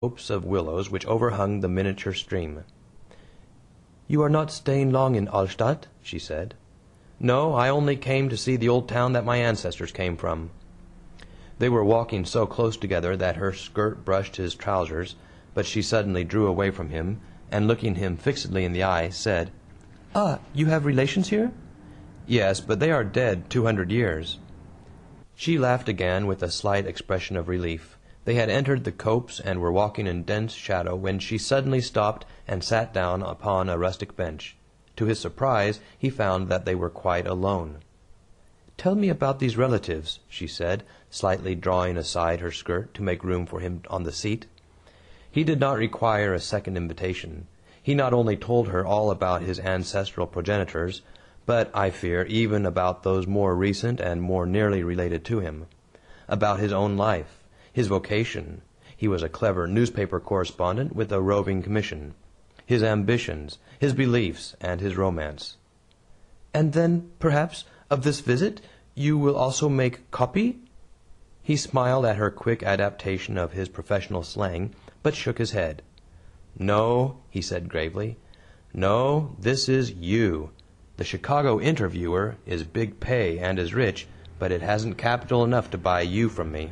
copse of willows which overhung the miniature stream. "You are not staying long in Alstadt?" she said. "No, I only came to see the old town that my ancestors came from." They were walking so close together that her skirt brushed his trousers, but she suddenly drew away from him, and looking him fixedly in the eye, said, "Ah, you have relations here?" "Yes, but they are dead 200 years." She laughed again with a slight expression of relief. They had entered the copse and were walking in dense shadow when she suddenly stopped and sat down upon a rustic bench. To his surprise, he found that they were quite alone. "Tell me about these relatives," she said, slightly drawing aside her skirt to make room for him on the seat. He did not require a second invitation. He not only told her all about his ancestral progenitors, but, I fear, even about those more recent and more nearly related to him. About his own life, his vocation (he was a clever newspaper correspondent with a roving commission), his ambitions, his beliefs, and his romance. "And then, perhaps, of this visit you will also make copy?" He smiled at her quick adaptation of his professional slang, but shook his head. "No," he said gravely. "No, this is you. The Chicago Interviewer is big pay and is rich, but it hasn't capital enough to buy you from me."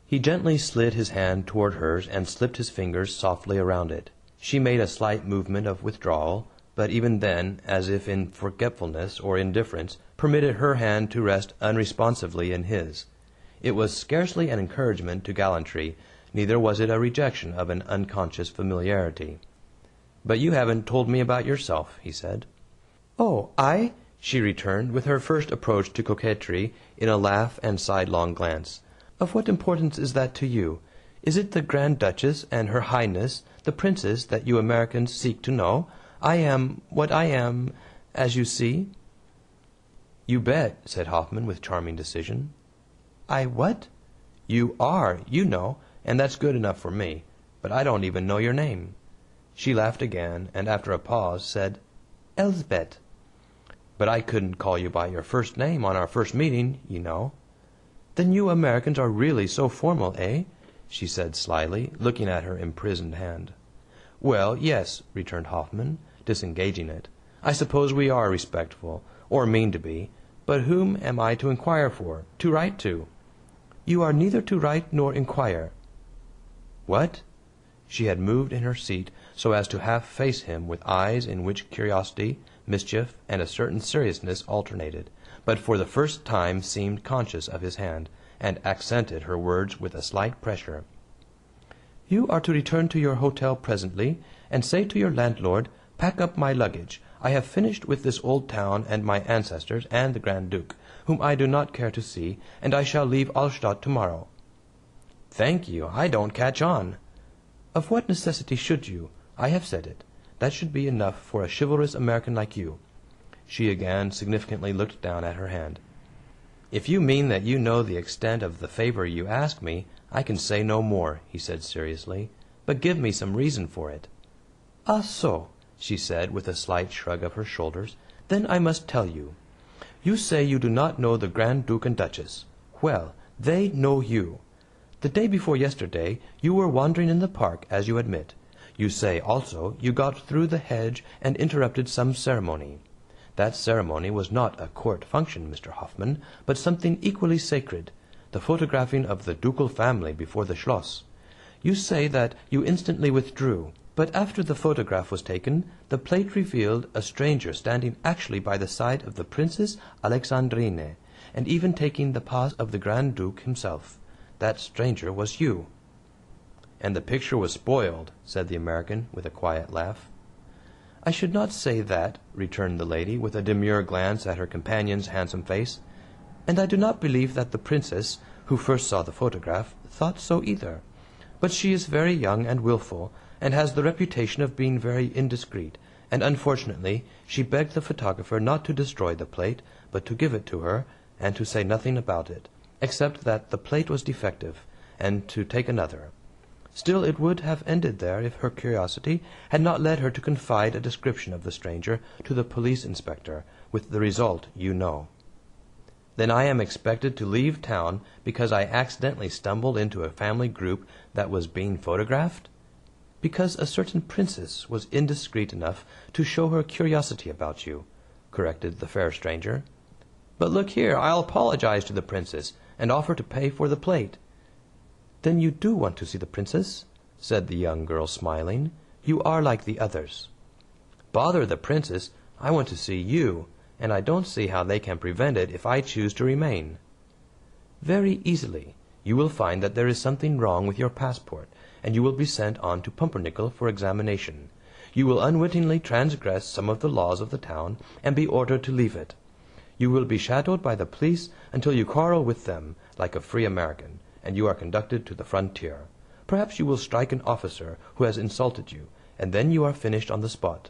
He gently slid his hand toward hers and slipped his fingers softly around it. She made a slight movement of withdrawal, but even then, as if in forgetfulness or indifference, permitted her hand to rest unresponsively in his. It was scarcely an encouragement to gallantry, neither was it a rejection of an unconscious familiarity. "But you haven't told me about yourself," he said. "Oh, I?" she returned, with her first approach to coquetry in a laugh and sidelong glance. "Of what importance is that to you? Is it the Grand Duchess and Her Highness, the Princess, that you Americans seek to know? I am what I am, as you see." "You bet," said Hoffman with charming decision. "I what?" "You are, you know, and that's good enough for me. But I don't even know your name." She laughed again, and after a pause said, "Elsbeth." "But I couldn't call you by your first name on our first meeting, you know." "Then you Americans are really so formal, eh?" she said slyly, looking at her imprisoned hand. "Well, yes," returned Hoffman, disengaging it. "I suppose we are respectful, or mean to be. But whom am I to inquire for, to write to?" "You are neither to write nor inquire." "What?" She had moved in her seat so as to half face him, with eyes in which curiosity, mischief, and a certain seriousness alternated, but for the first time seemed conscious of his hand, and accented her words with a slight pressure. "You are to return to your hotel presently, and say to your landlord, 'Pack up my luggage. I have finished with this old town and my ancestors and the Grand Duke, whom I do not care to see, and I shall leave Alstadt tomorrow.'" "Thank you. I don't catch on." "Of what necessity should you? I have said it. That should be enough for a chivalrous American like you." She again significantly looked down at her hand. "If you mean that you know the extent of the favor you ask me, I can say no more," he said seriously. "But give me some reason for it." "Ah, so," she said, with a slight shrug of her shoulders. "Then I must tell you. You say you do not know the Grand Duke and Duchess. Well, they know you. The day before yesterday you were wandering in the park, as you admit. You say, also, you got through the hedge and interrupted some ceremony. That ceremony was not a court function, Mr. Hoffman, but something equally sacred, the photographing of the ducal family before the Schloss. You say that you instantly withdrew, but after the photograph was taken, the plate revealed a stranger standing actually by the side of the Princess Alexandrine, and even taking the pas of the Grand Duke himself. That stranger was you." "And the picture was spoiled," said the American, with a quiet laugh. "I should not say that," returned the lady, with a demure glance at her companion's handsome face. "And I do not believe that the Princess, who first saw the photograph, thought so either. But she is very young and wilful, and has the reputation of being very indiscreet, and unfortunately she begged the photographer not to destroy the plate, but to give it to her, and to say nothing about it, except that the plate was defective, and to take another. Still, it would have ended there if her curiosity had not led her to confide a description of the stranger to the police inspector, with the result you know." Then I am expected to leave town because I accidentally stumbled into a family group that was being photographed? Because a certain princess was indiscreet enough to show her curiosity about you, corrected the fair stranger. But look here, I'll apologize to the princess, and offer to pay for the plate. Then you do want to see the princess? Said the young girl, smiling. You are like the others. Bother the princess, I want to see you, and I don't see how they can prevent it if I choose to remain. Very easily. You will find that there is something wrong with your passport, and you will be sent on to Pumpernickel for examination. You will unwittingly transgress some of the laws of the town, and be ordered to leave it. You will be shadowed by the police until you quarrel with them, like a free American, and you are conducted to the frontier. Perhaps you will strike an officer who has insulted you, and then you are finished on the spot.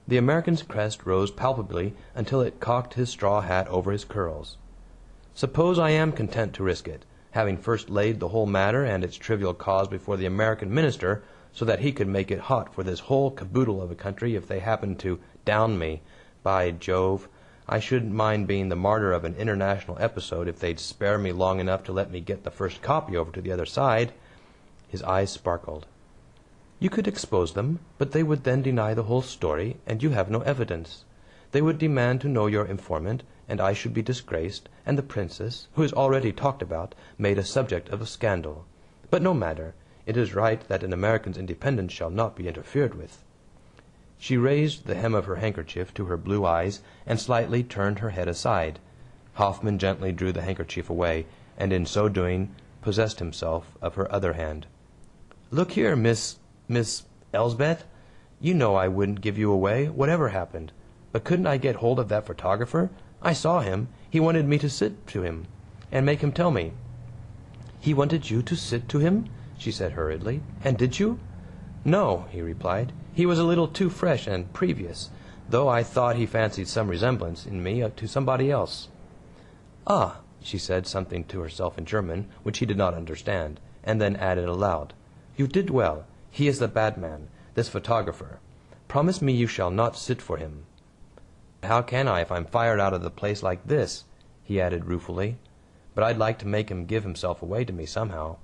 The American's crest rose palpably until it cocked his straw hat over his curls. Suppose I am content to risk it, having first laid the whole matter and its trivial cause before the American minister, so that he could make it hot for this whole caboodle of a country if they happened to down me. By Jove, I shouldn't mind being the martyr of an international episode if they'd spare me long enough to let me get the first copy over to the other side. His eyes sparkled. You could expose them, but they would then deny the whole story, and you have no evidence. They would demand to know your informant, and I should be disgraced, and the princess, who is already talked about, made a subject of a scandal. But no matter. It is right that an American's independence shall not be interfered with. She raised the hem of her handkerchief to her blue eyes, and slightly turned her head aside. Hoffman gently drew the handkerchief away, and in so doing possessed himself of her other hand. "Look here, Miss Elsbeth, you know I wouldn't give you away, whatever happened. But couldn't I get hold of that photographer? I saw him. He wanted me to sit to him, and make him tell me." "He wanted you to sit to him?" she said hurriedly. "And did you?" "No," he replied. "He was a little too fresh and previous, though I thought he fancied some resemblance in me to somebody else." "Ah!" She said something to herself in German, which he did not understand, and then added aloud, "You did well. He is the bad man, this photographer. Promise me you shall not sit for him." "How can I if I'm fired out of the place like this?" he added ruefully. "But I'd like to make him give himself away to me somehow."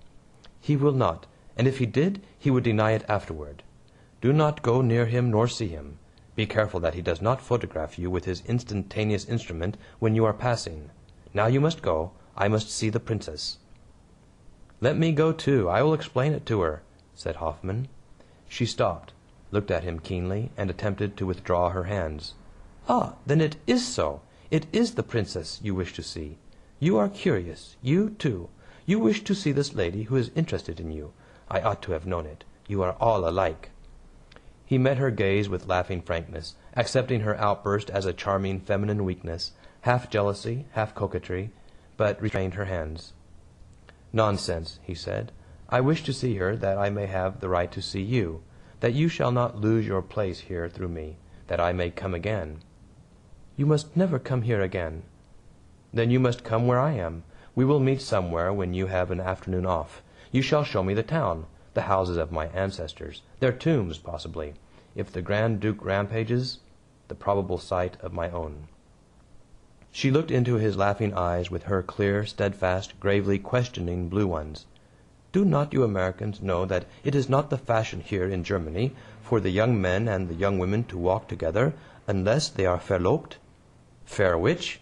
"He will not, and if he did, he would deny it afterward. Do not go near him nor see him. Be careful that he does not photograph you with his instantaneous instrument when you are passing. Now you must go. I must see the princess." "Let me go too. I will explain it to her," said Hoffman. She stopped, looked at him keenly, and attempted to withdraw her hands. "Ah, then it is so! It is the princess you wish to see. You are curious. You, too. You wish to see this lady who is interested in you. I ought to have known it. You are all alike." He met her gaze with laughing frankness, accepting her outburst as a charming feminine weakness, half jealousy, half coquetry, but restrained her hands. "Nonsense," he said. "I wish to see her that I may have the right to see you, that you shall not lose your place here through me, that I may come again." "You must never come here again." "Then you must come where I am. We will meet somewhere when you have an afternoon off. You shall show me the town, the houses of my ancestors, their tombs, possibly, if the Grand Duke rampages, the probable site of my own." She looked into his laughing eyes with her clear, steadfast, gravely questioning blue ones. "Do not you Americans know that it is not the fashion here in Germany for the young men and the young women to walk together unless they are verlobt?" "Fair which?"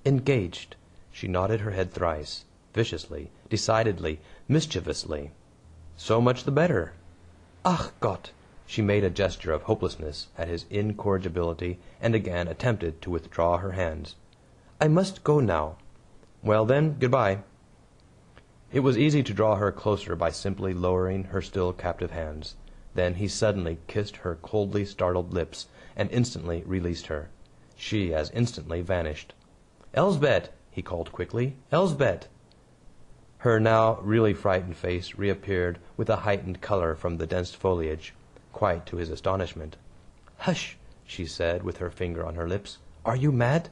"Engaged." She nodded her head thrice, viciously, decidedly, mischievously. "So much the better." "Ach Gott!" She made a gesture of hopelessness at his incorrigibility, and again attempted to withdraw her hands. "I must go now." "Well, then, good-bye." It was easy to draw her closer by simply lowering her still captive hands. Then he suddenly kissed her coldly startled lips, and instantly released her. She as instantly vanished. "Elsbeth!" he called quickly. "Elsbeth!" Her now really frightened face reappeared with a heightened color from the dense foliage, quite to his astonishment. "Hush!" she said, with her finger on her lips. "Are you mad?"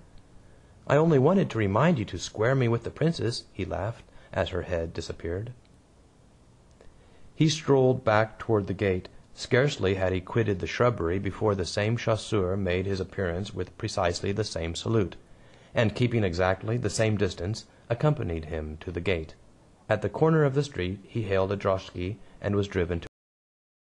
"I only wanted to remind you to square me with the princess," he laughed, as her head disappeared. He strolled back toward the gate. Scarcely had he quitted the shrubbery before the same chasseur made his appearance with precisely the same salute, and keeping exactly the same distance, accompanied him to the gate. At the corner of the street he hailed a droshky and was driven to